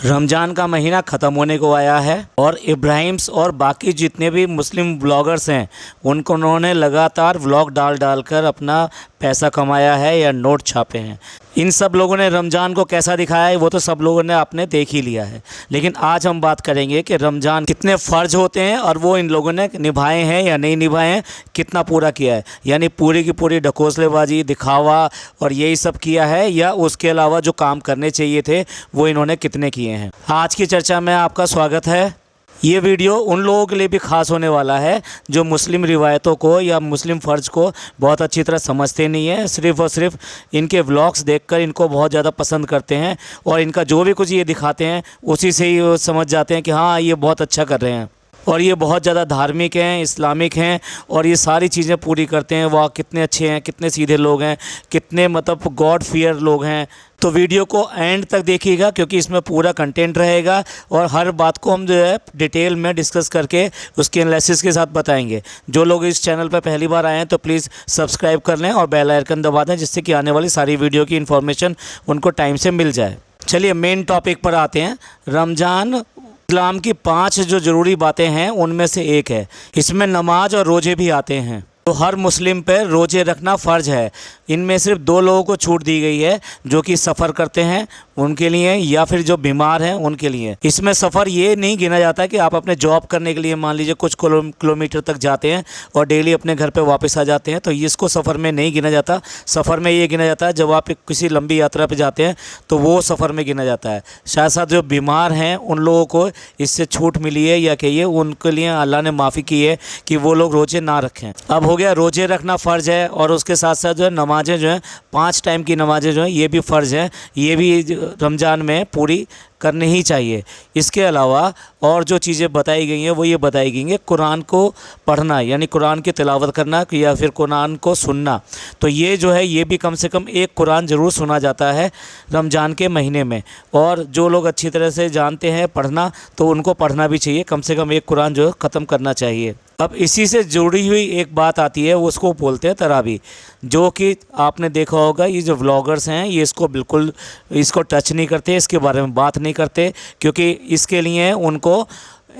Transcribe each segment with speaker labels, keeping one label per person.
Speaker 1: रमज़ान का महीना ख़त्म होने को आया है और इब्राहिम्स और बाकी जितने भी मुस्लिम ब्लॉगर्स हैं उन्होंने लगातार व्लॉग डाल कर अपना पैसा कमाया है या नोट छापे हैं। इन सब लोगों ने रमज़ान को कैसा दिखाया है वो तो सब लोगों ने आपने देख ही लिया है। लेकिन आज हम बात करेंगे कि रमज़ान कितने फ़र्ज होते हैं और वो इन लोगों ने निभाए हैं या नहीं निभाए हैं, कितना पूरा किया है, यानी पूरी की पूरी ढकोसलेबाजी, दिखावा और यही सब किया है, या उसके अलावा जो काम करने चाहिए थे वो इन्होंने कितने किए हैं। आज की चर्चा में आपका स्वागत है। ये वीडियो उन लोगों के लिए भी ख़ास होने वाला है जो मुस्लिम रिवायतों को या मुस्लिम फ़र्ज को बहुत अच्छी तरह समझते नहीं हैं, सिर्फ़ और सिर्फ इनके व्लॉग्स देखकर इनको बहुत ज़्यादा पसंद करते हैं और इनका जो भी कुछ ये दिखाते हैं उसी से ही वो समझ जाते हैं कि हाँ ये बहुत अच्छा कर रहे हैं और ये बहुत ज़्यादा धार्मिक हैं, इस्लामिक हैं और ये सारी चीज़ें पूरी करते हैं। वाह कितने अच्छे हैं, कितने सीधे लोग हैं, कितने मतलब गॉड फियर लोग हैं। तो वीडियो को एंड तक देखिएगा क्योंकि इसमें पूरा कंटेंट रहेगा और हर बात को हम जो है डिटेल में डिस्कस करके उसके एनालिसिस के साथ बताएंगे। जो लोग इस चैनल पर पहली बार आए हैं तो प्लीज़ सब्सक्राइब कर लें और बेल आइकन दबा दें जिससे कि आने वाली सारी वीडियो की इन्फॉर्मेशन उनको टाइम से मिल जाए। चलिए मेन टॉपिक पर आते हैं। रमज़ान इस्लाम की 5 जो ज़रूरी बातें हैं उनमें से एक है। इसमें नमाज और रोज़े भी आते हैं। तो हर मुस्लिम पर रोज़े रखना फ़र्ज़ है। इनमें सिर्फ 2 लोगों को छूट दी गई है, जो कि सफ़र करते हैं उनके लिए या फिर जो बीमार हैं उनके लिए। इसमें सफ़र ये नहीं गिना जाता कि आप अपने जॉब करने के लिए मान लीजिए कुछ किलोमीटर तक जाते हैं और डेली अपने घर पे वापस आ जाते हैं, तो इसको सफ़र में नहीं गिना जाता। सफ़र में ये गिना जाता है जब आप किसी लंबी यात्रा पे जाते हैं तो वो सफ़र में गिना जाता है। साथ साथ जो बीमार हैं उन लोगों को इससे छूट मिली है या कहिए उनके लिए अल्लाह ने माफ़ी की है कि वो लोग रोज़े ना रखें। अब हो गया रोज़े रखना फ़र्ज़ है और उसके साथ साथ जो है नमाज़ें जो हैं 5 टाइम की नमाज़ें जो हैं ये भी फ़र्ज़ हैं, ये भी रमज़ान में पूरी करनी ही चाहिए। इसके अलावा और जो चीज़ें बताई गई हैं वो ये बताई गई हैं कुरान को पढ़ना यानी कुरान की तिलावत करना या फिर कुरान को सुनना। तो ये जो है ये भी कम से कम एक कुरान ज़रूर सुना जाता है रमज़ान के महीने में, और जो लोग अच्छी तरह से जानते हैं पढ़ना तो उनको पढ़ना भी चाहिए। कम से कम एक कुरान जो है ख़त्म करना चाहिए। अब इसी से जुड़ी हुई एक बात आती है, उसको बोलते हैं तरावी, जो कि आपने देखा होगा ये जो व्लॉगर्स हैं ये इसको बिल्कुल इसको टच नहीं करते, इसके बारे में बात नहीं करते, क्योंकि इसके लिए उनको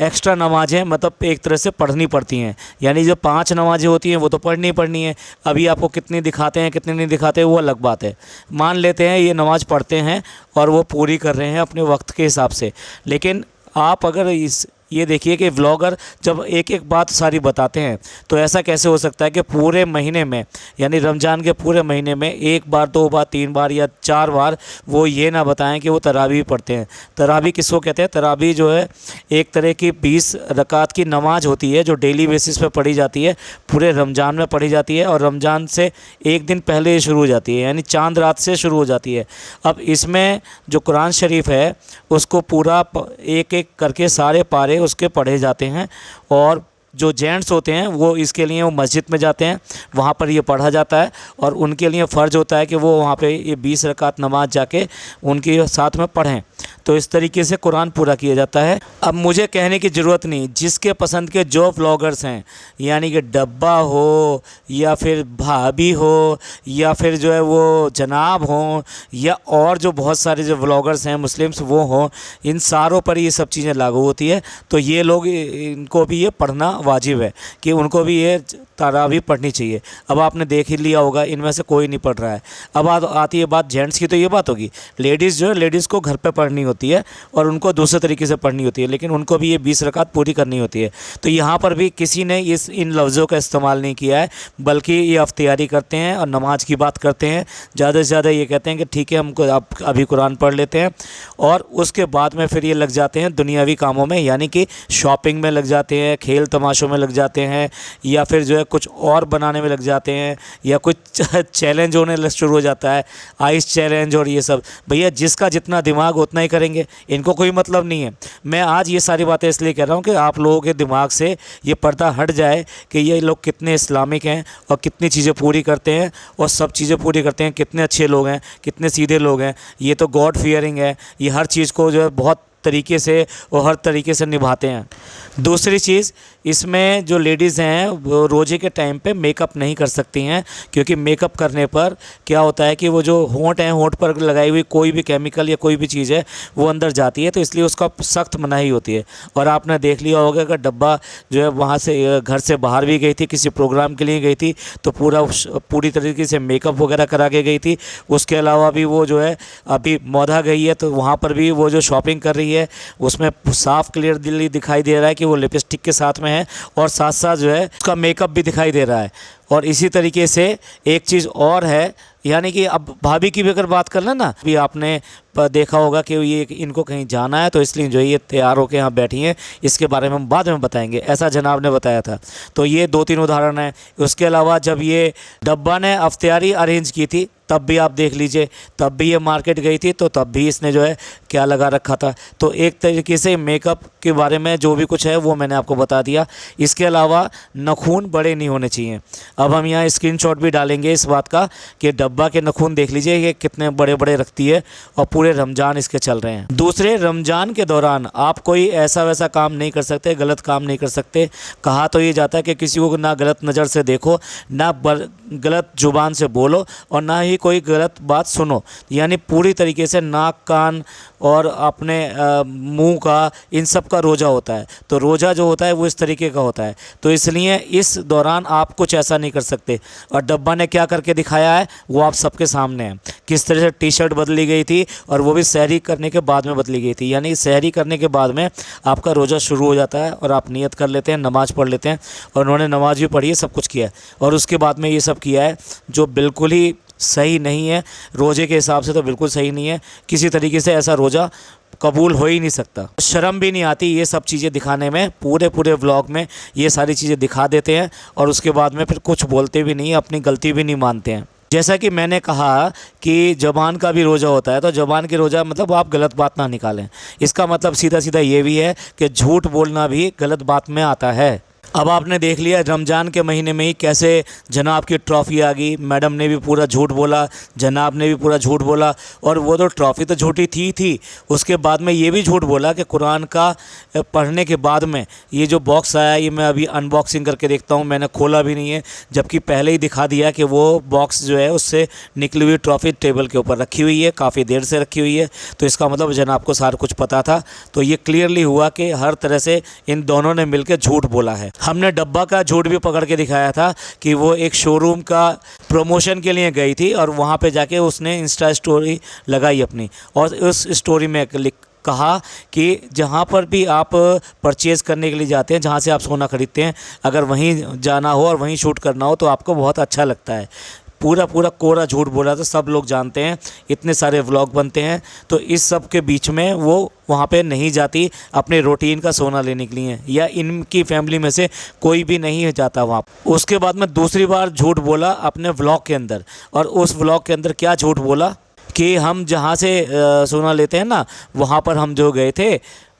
Speaker 1: एक्स्ट्रा नमाज़ें मतलब एक तरह से पढ़नी पड़ती हैं। यानी जो 5 नमाज़ें होती हैं वो तो पढ़नी ही पढ़नी है। अभी आपको कितनी दिखाते हैं कितनी नहीं दिखाते वो अलग बात है। मान लेते हैं ये नमाज़ पढ़ते हैं और वो पूरी कर रहे हैं अपने वक्त के हिसाब से, लेकिन आप अगर ये देखिए कि व्लॉगर जब एक एक बात सारी बताते हैं तो ऐसा कैसे हो सकता है कि पूरे महीने में यानी रमज़ान के पूरे महीने में 1 बार 2 बार 3 बार या 4 बार वो ये ना बताएं कि वो तरावी पढ़ते हैं। तरावी किसको कहते हैं? तरावी जो है एक तरह की 20 रकात की नमाज होती है जो डेली बेसिस पे पढ़ी जाती है, पूरे रमज़ान में पढ़ी जाती है और रमज़ान से एक दिन पहले शुरू हो जाती है, यानी चांद रात से शुरू हो जाती है। अब इसमें जो कुरान शरीफ है उसको पूरा एक एक करके सारे पारे उसके पढ़े जाते हैं और जो जेंट्स होते हैं वो इसके लिए वो मस्जिद में जाते हैं, वहाँ पर ये पढ़ा जाता है और उनके लिए फ़र्ज़ होता है कि वो वहाँ पे ये 20 रकात नमाज जाके उनके साथ में पढ़ें। तो इस तरीके से कुरान पूरा किया जाता है। अब मुझे कहने की ज़रूरत नहीं, जिसके पसंद के जो व्लॉगर्स हैं यानी कि डब्बा हो या फिर भाभी हो या फिर जो है वो जनाब हों या और जो बहुत सारे जो व्लॉगर्स हैं मुस्लिम्स वो हों, इन सारों पर ये सब चीज़ें लागू होती है। तो ये लोग इनको भी ये पढ़ना वाजिब है कि उनको भी ये तरावी पढ़नी चाहिए। अब आपने देख ही लिया होगा इनमें से कोई नहीं पढ़ रहा है। अब आती है बात जेंट्स की, तो ये बात होगी लेडीज़ जो है लेडीज़ को घर पे पढ़नी होती है और उनको दूसरे तरीके से पढ़नी होती है, लेकिन उनको भी ये 20 रकात पूरी करनी होती है। तो यहाँ पर भी किसी ने इन लफ्ज़ों का इस्तेमाल नहीं किया है, बल्कि ये अख्तियारी करते हैं और नमाज की बात करते हैं। ज़्यादा से ज़्यादा ये कहते हैं कि ठीक है हमको आप अभी कुरान पढ़ लेते हैं और उसके बाद में फिर ये लग जाते हैं दुनियावी कामों में, यानी कि शॉपिंग में लग जाते हैं, खेल तमाशों में लग जाते हैं या फिर जो है कुछ और बनाने में लग जाते हैं या कुछ चैलेंज होने शुरू हो जाता है, आइस चैलेंज और ये सब। भैया जिसका जितना दिमाग उतना ही करेंगे, इनको कोई मतलब नहीं है। मैं आज ये सारी बातें इसलिए कह रहा हूँ कि आप लोगों के दिमाग से ये पर्दा हट जाए कि ये लोग कितने इस्लामिक हैं और कितनी चीज़ें पूरी करते हैं और सब चीज़ें पूरी करते हैं, कितने अच्छे लोग हैं, कितने सीधे लोग हैं। ये तो गॉड फियरिंग है, ये हर चीज़ को जो है बहुत तरीके से और हर तरीके से निभाते हैं। दूसरी चीज़, इसमें जो लेडीज़ हैं वो रोज़े के टाइम पे मेकअप नहीं कर सकती हैं, क्योंकि मेकअप करने पर क्या होता है कि वो जो होंठ हैं, होंठ पर लगाई हुई कोई भी केमिकल या कोई भी चीज़ है वो अंदर जाती है, तो इसलिए उसका सख्त मनाही होती है। और आपने देख लिया होगा कि डब्बा जो है वहाँ से घर से बाहर भी गई थी, किसी प्रोग्राम के लिए गई थी, तो पूरी तरीके से मेकअप वगैरह करा के गई थी। उसके अलावा भी वो जो है अभी मौधा गई है, तो वहाँ पर भी वो जो शॉपिंग कर रही है उसमें साफ़ क्लियर दिखाई दे रहा है कि वो लिपस्टिक के साथ में है, और साथ साथ जो है उसका मेकअप भी दिखाई दे रहा है। और इसी तरीके से एक चीज़ और है, यानी कि अब भाभी की भी अगर बात कर लें ना, अभी आपने देखा होगा कि ये इनको कहीं जाना है, तो इसलिए जो ये तैयार होकर यहाँ बैठी हैं, इसके बारे में हम बाद में बताएंगे, ऐसा जनाब ने बताया था। तो ये 2-3 उदाहरण हैं। उसके अलावा जब ये डब्बा ने अफ्तारी अरेंज की थी तब भी आप देख लीजिए, तब भी ये मार्केट गई थी, तो तब भी इसने जो है क्या लगा रखा था। तो एक तरीके से मेकअप के बारे में जो भी कुछ है वो मैंने आपको बता दिया। इसके अलावा नाखून बड़े नहीं होने चाहिए। अब हम यहाँ स्क्रीनशॉट भी डालेंगे इस बात का कि डब्बा के नाखून देख लीजिए ये कितने बड़े बड़े रखती है, और पूरे रमज़ान इसके चल रहे हैं। दूसरे, रमज़ान के दौरान आप कोई ऐसा वैसा काम नहीं कर सकते, गलत काम नहीं कर सकते। कहा तो ये जाता है कि किसी को ना गलत नज़र से देखो, ना गलत ज़ुबान से बोलो, और ना ही कोई गलत बात सुनो। यानी पूरी तरीके से नाक, कान और अपने मुंह का, इन सब का रोज़ा होता है। तो रोज़ा जो होता है वो इस तरीके का होता है, तो इसलिए इस दौरान आप कुछ ऐसा नहीं कर सकते। और डब्बा ने क्या करके दिखाया है वो आप सबके सामने है। किस तरह से टी शर्ट बदली गई थी, और वो भी सहरी करने के बाद में बदली गई थी। यानी सहरी करने के बाद में आपका रोज़ा शुरू हो जाता है, और आप नियत कर लेते हैं, नमाज़ पढ़ लेते हैं, और उन्होंने नमाज़ भी पढ़ी है, सब कुछ किया है, और उसके बाद में ये सब किया है जो बिल्कुल ही सही नहीं है। रोज़े के हिसाब से तो बिल्कुल सही नहीं है। किसी तरीके से ऐसा रोज़ा कबूल हो ही नहीं सकता। शर्म भी नहीं आती ये सब चीज़ें दिखाने में। पूरे व्लॉग में ये सारी चीज़ें दिखा देते हैं, और उसके बाद में फिर कुछ बोलते भी नहीं, अपनी गलती भी नहीं मानते हैं। जैसा कि मैंने कहा कि ज़बान का भी रोज़ा होता है, तो ज़बान की रोज़ा मतलब आप गलत बात ना निकालें। इसका मतलब सीधा सीधा ये भी है कि झूठ बोलना भी गलत बात में आता है। अब आपने देख लिया रमज़ान के महीने में ही कैसे जनाब की ट्रॉफ़ी आ गई। मैडम ने भी पूरा झूठ बोला, जनाब ने भी पूरा झूठ बोला, और वो तो ट्रॉफ़ी तो झूठी थी। उसके बाद में ये भी झूठ बोला कि कुरान का पढ़ने के बाद में ये जो बॉक्स आया, ये मैं अभी अनबॉक्सिंग करके देखता हूँ, मैंने खोला भी नहीं है, जबकि पहले ही दिखा दिया कि वो बॉक्स जो है उससे निकली हुई ट्रॉफ़ी टेबल के ऊपर रखी हुई है, काफ़ी देर से रखी हुई है। तो इसका मतलब जनाब को सारा कुछ पता था। तो ये क्लियरली हुआ कि हर तरह से इन दोनों ने मिलकर झूठ बोला है। हमने डब्बा का झूठ भी पकड़ के दिखाया था कि वो एक शोरूम का प्रमोशन के लिए गई थी, और वहाँ पे जाके उसने इंस्टा स्टोरी लगाई अपनी, और उस स्टोरी में कहा कि जहाँ पर भी आप परचेज़ करने के लिए जाते हैं, जहाँ से आप सोना ख़रीदते हैं, अगर वहीं जाना हो और वहीं शूट करना हो तो आपको बहुत अच्छा लगता है। पूरा कोरा झूठ बोला था, सब लोग जानते हैं, इतने सारे व्लॉग बनते हैं। तो इस सब के बीच में वो वहाँ पे नहीं जाती अपने रूटीन का सोना लेने के लिए, या इनकी फैमिली में से कोई भी नहीं जाता वहाँ। उसके बाद में दूसरी बार झूठ बोला अपने व्लॉग के अंदर, और उस व्लॉग के अंदर क्या झूठ बोला कि हम जहाँ से सोना लेते हैं ना, वहाँ पर हम जो गए थे,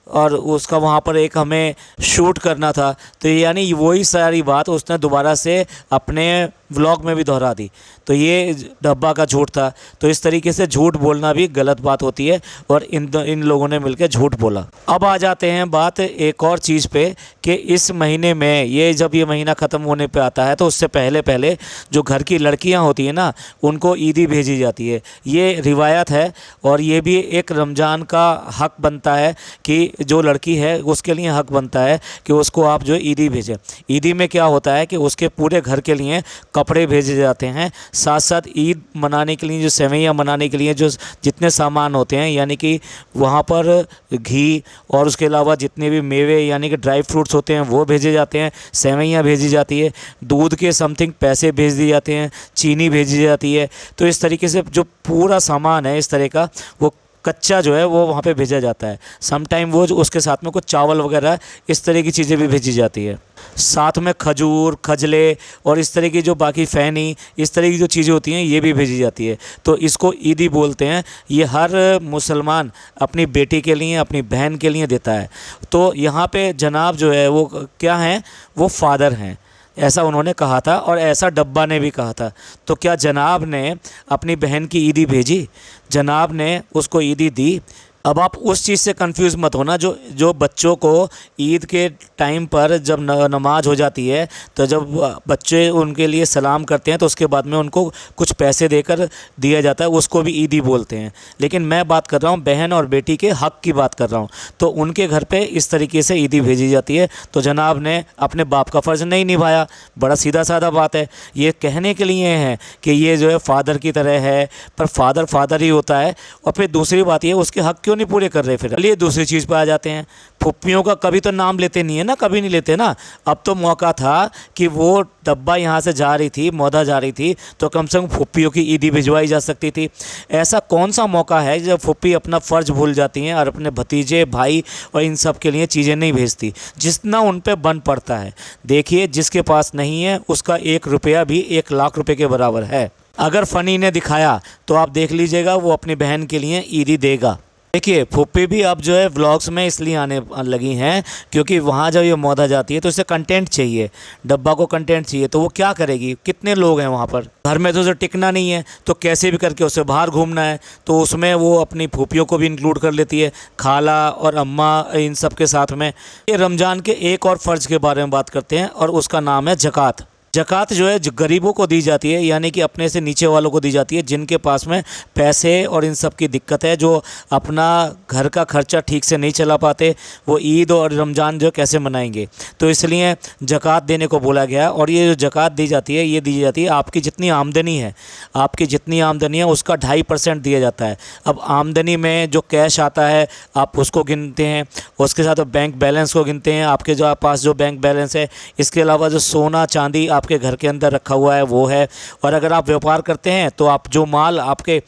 Speaker 1: और उसका वहाँ पर एक हमें शूट करना था। तो यानी वही सारी बात उसने दोबारा से अपने व्लॉग में भी दोहरा दी। तो ये डब्बा का झूठ था। तो इस तरीके से झूठ बोलना भी गलत बात होती है, और इन लोगों ने मिलकर झूठ बोला। अब आ जाते हैं बात एक और चीज़ पे कि इस महीने में जब ये महीना ख़त्म होने पे आता है, तो उससे पहले जो घर की लड़कियां होती हैं ना, उनको ईदी भेजी जाती है। ये रिवायत है, और ये भी एक रमज़ान का हक़ बनता है कि जो लड़की है उसके लिए हक़ बनता है कि उसको आप जो ईदी भेजें। ईदी में क्या होता है कि उसके पूरे घर के लिए कपड़े भेजे जाते हैं, साथ साथ ईद मनाने के लिए, जो सेवइयाँ मनाने के लिए जो जितने सामान होते हैं, यानी कि वहाँ पर घी और उसके अलावा जितने भी मेवे यानी कि ड्राई फ्रूट्स होते हैं वो भेजे जाते हैं, सेवइयाँ भेजी जाती है, दूध के समथिंग पैसे भेज दिए जाते हैं, चीनी भेजी जाती है। तो इस तरीके से जो पूरा सामान है इस तरह का, वो कच्चा जो है वो वहाँ पे भेजा जाता है। सम टाइम वो जो उसके साथ में कुछ चावल वगैरह इस तरह की चीज़ें भी भेजी जाती है। साथ में खजूर, खजले और इस तरह की जो बाकी फ़ैनी, इस तरह की जो चीज़ें होती हैं ये भी भेजी जाती है। तो इसको ईदी बोलते हैं। ये हर मुसलमान अपनी बेटी के लिए, अपनी बहन के लिए देता है। तो यहाँ पे जनाब जो है वो क्या हैं, वो फादर हैं, ऐसा उन्होंने कहा था, और ऐसा डब्बा ने भी कहा था। तो क्या जनाब ने अपनी बहन की ईदी भेजी? जनाब ने उसको ईदी दी? अब आप उस चीज़ से कंफ्यूज मत होना, जो जो बच्चों को ईद के टाइम पर जब नमाज हो जाती है तो जब बच्चे उनके लिए सलाम करते हैं तो उसके बाद में उनको कुछ पैसे देकर दिया जाता है, उसको भी ईदी बोलते हैं। लेकिन मैं बात कर रहा हूँ बहन और बेटी के हक़ की बात कर रहा हूँ। तो उनके घर पे इस तरीके से ईदी भेजी जाती है। तो जनाब ने अपने बाप का फ़र्ज़ नहीं निभाया। बड़ा सीधा साधा बात है। ये कहने के लिए है कि ये जो है फ़ादर की तरह है, पर फ़ादर फ़ादर ही होता है। और फिर दूसरी बात ये, उसके हक़ क्यों नहीं पूरे कर रहे? फिर चलिए दूसरी चीज़ पर आ जाते हैं। फुप्पियों का कभी तो नाम लेते नहीं है ना, कभी नहीं लेते ना। अब तो मौका था कि वो डब्बा यहाँ से जा रही थी, मौदा जा रही थी, तो कम से कम फुप्पियों की ईदी भिजवाई जा सकती थी। ऐसा कौन सा मौका है जब फुप्पी अपना फ़र्ज़ भूल जाती हैं और अपने भतीजे, भाई और इन सब के लिए चीज़ें नहीं भेजती जितना उन पे बन पड़ता है। देखिए, जिसके पास नहीं है उसका 1 रुपया भी 1 लाख रुपए के बराबर है। अगर फ़नी ने दिखाया तो आप देख लीजिएगा, वो अपनी बहन के लिए ईदी देगा। देखिए, फुप्पी भी अब जो है व्लॉग्स में इसलिए आने लगी हैं क्योंकि वहाँ जब ये मौदा जाती है तो उसे कंटेंट चाहिए, डब्बा को कंटेंट चाहिए। तो वो क्या करेगी? कितने लोग हैं वहाँ पर, घर में तो उसे टिकना नहीं है, तो कैसे भी करके उसे बाहर घूमना है। तो उसमें वो अपनी फूफियों को भी इंक्लूड कर लेती है, खाला और अम्मा, इन सब के साथ में। ये रमज़ान के एक और फ़र्ज़ के बारे में बात करते हैं और उसका नाम है ज़कात। ज़कात जो है गरीबों को दी जाती है, यानी कि अपने से नीचे वालों को दी जाती है, जिनके पास में पैसे और इन सब की दिक्कत है, जो अपना घर का खर्चा ठीक से नहीं चला पाते। वो ईद और रमज़ान जो कैसे मनाएंगे, तो इसलिए ज़कात देने को बोला गया। और ये जो ज़कात दी जाती है, ये दी जाती है आपकी जितनी आमदनी है, आपकी जितनी आमदनी है उसका 2.5% दिया जाता है। अब आमदनी में जो कैश आता है आप उसको गिनते हैं, उसके साथ बैंक बैलेंस को गिनते हैं, आपके जो पास जो बैंक बैलेंस है। इसके अलावा जो सोना चांदी आपके घर के अंदर रखा हुआ है वो है। और अगर आप व्यापार करते हैं तो आप जो माल आपके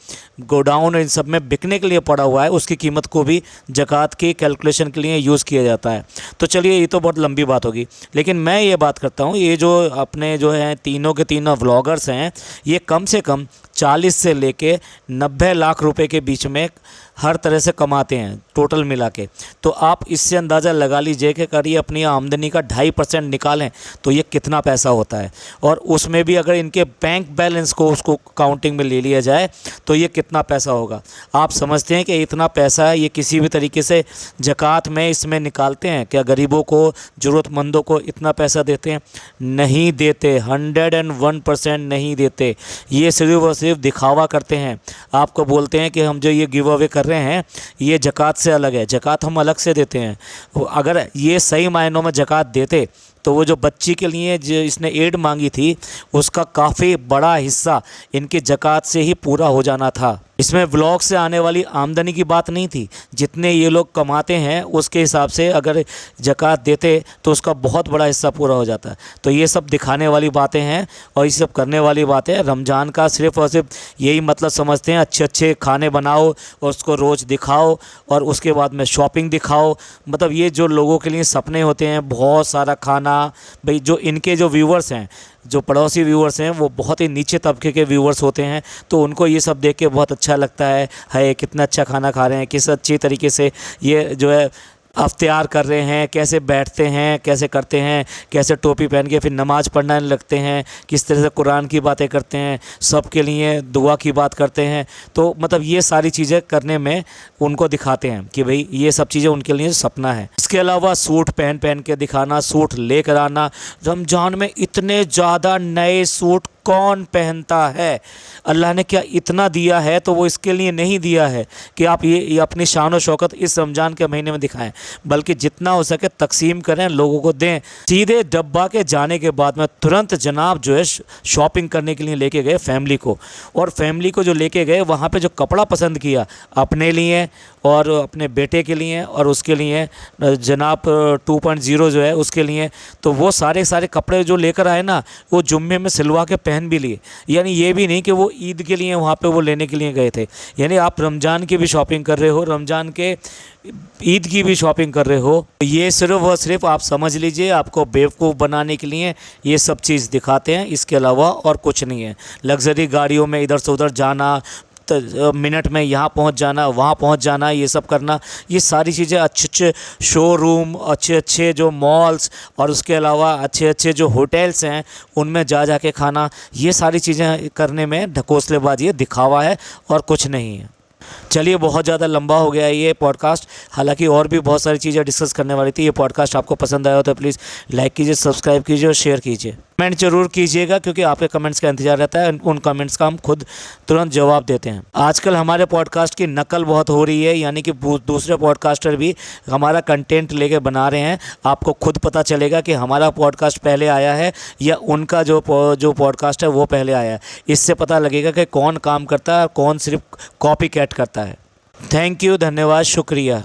Speaker 1: गोडाउन इन सब में बिकने के लिए पड़ा हुआ है उसकी कीमत को भी ज़कात की कैलकुलेशन के लिए यूज़ किया जाता है। तो चलिए, ये तो बहुत लंबी बात होगी, लेकिन मैं ये बात करता हूँ, ये जो अपने जो हैं तीनों के तीनों व्लॉगर्स हैं, ये कम से कम 40 से लेके 90 लाख रुपए के बीच में हर तरह से कमाते हैं टोटल मिला के। तो आप इससे अंदाज़ा लगा लीजिए कि करिए अपनी आमदनी का 2.5% निकालें तो ये कितना पैसा होता है। और उसमें भी अगर इनके बैंक बैलेंस को उसको काउंटिंग में ले लिया जाए तो ये कितना पैसा होगा। आप समझते हैं कि इतना पैसा ये किसी भी तरीके से ज़कात में इसमें निकालते हैं क्या? गरीबों को, ज़रूरतमंदों को इतना पैसा देते हैं? नहीं देते, 101% नहीं देते। ये सिर्फ और सिर्फ दिखावा करते हैं। आपको बोलते हैं कि हम जो ये गिव अवे कर रहे हैं ये ज़कात से अलग है, ज़कात हम अलग से देते हैं। अगर ये सही मायनों में ज़कात देते तो वो जो बच्ची के लिए जो इसने एड मांगी थी उसका काफ़ी बड़ा हिस्सा इनकी ज़कात से ही पूरा हो जाना था। इसमें व्लॉग से आने वाली आमदनी की बात नहीं थी, जितने ये लोग कमाते हैं उसके हिसाब से अगर ज़कात देते तो उसका बहुत बड़ा हिस्सा पूरा हो जाता है। तो ये सब दिखाने वाली बातें हैं और ये सब करने वाली बातें। रमज़ान का सिर्फ़ और सिर्फ यही मतलब समझते हैं, अच्छे अच्छे खाने बनाओ और उसको रोज़ दिखाओ और उसके बाद में शॉपिंग दिखाओ। मतलब ये जो लोगों के लिए सपने होते हैं, बहुत सारा खाना। भाई जो इनके जो व्यूवर्स हैं, जो पड़ोसी व्यूवर्स हैं, वो बहुत ही नीचे तबके के व्यूवर्स होते हैं। तो उनको ये सब देख के बहुत अच्छा लगता है कितना अच्छा खाना खा रहे हैं, किस अच्छी तरीके से ये जो है अफ्तियार कर रहे हैं, कैसे बैठते हैं, कैसे करते हैं, कैसे टोपी पहन के फिर नमाज़ पढ़ने लगते हैं, किस तरह से कुरान की बातें करते हैं, सबके लिए दुआ की बात करते हैं। तो मतलब ये सारी चीज़ें करने में उनको दिखाते हैं कि भाई ये सब चीज़ें उनके लिए सपना है। इसके अलावा सूट पहन पहन के दिखाना, सूट लेकर आना। रमज़ान में इतने ज़्यादा नए सूट कौन पहनता है? अल्लाह ने क्या इतना दिया है तो वो इसके लिए नहीं दिया है कि आप ये अपनी शान और शौकत इस रमज़ान के महीने में दिखाएं, बल्कि जितना हो सके तकसीम करें, लोगों को दें। सीधे डब्बा के जाने के बाद में तुरंत जनाब जो है शॉपिंग करने के लिए लेके गए फैमिली को। और फैमिली को जो लेके गए वहाँ पे जो कपड़ा पसंद किया अपने लिए और अपने बेटे के लिए और उसके लिए जनाब 2.0 जो है उसके लिए, तो वो सारे कपड़े जो लेकर आए ना, वो जुम्मे में सिलवा के पहन भी लिए। यानी ये भी नहीं कि वो ईद के लिए वहाँ पे वो लेने के लिए गए थे। यानी आप रमज़ान की भी शॉपिंग कर रहे हो, रमज़ान के ईद की भी शॉपिंग कर रहे हो। ये सिर्फ और सिर्फ आप समझ लीजिए आपको बेवकूफ़ बनाने के लिए ये सब चीज़ दिखाते हैं, इसके अलावा और कुछ नहीं है। लग्जरी गाड़ियों में इधर से उधर जाना, मिनट में यहाँ पहुँच जाना, वहाँ पहुँच जाना, ये सब करना, ये सारी चीज़ें, अच्छे अच्छे शोरूम, अच्छे अच्छे जो मॉल्स और उसके अलावा अच्छे अच्छे जो होटल्स हैं उनमें जा के खाना, ये सारी चीज़ें करने में ढकोसलेबाजी है, दिखावा है और कुछ नहीं है। चलिए, बहुत ज़्यादा लंबा हो गया है ये पॉडकास्ट, हालांकि और भी बहुत सारी चीज़ें डिस्कस करने वाली थी। ये पॉडकास्ट आपको पसंद आया हो तो प्लीज़ लाइक कीजिए, सब्सक्राइब कीजिए और शेयर कीजिए। कमेंट जरूर कीजिएगा क्योंकि आपके कमेंट्स का इंतजार रहता है, उन कमेंट्स का हम खुद तुरंत जवाब देते हैं। आजकल हमारे पॉडकास्ट की नकल बहुत हो रही है, यानी कि दूसरे पॉडकास्टर भी हमारा कंटेंट लेके बना रहे हैं। आपको खुद पता चलेगा कि हमारा पॉडकास्ट पहले आया है या उनका जो पॉडकास्ट है वो पहले आया है। इससे पता लगेगा कि कौन काम करता है और कौन सिर्फ कॉपी कैट करता है। थैंक यू, धन्यवाद, शुक्रिया।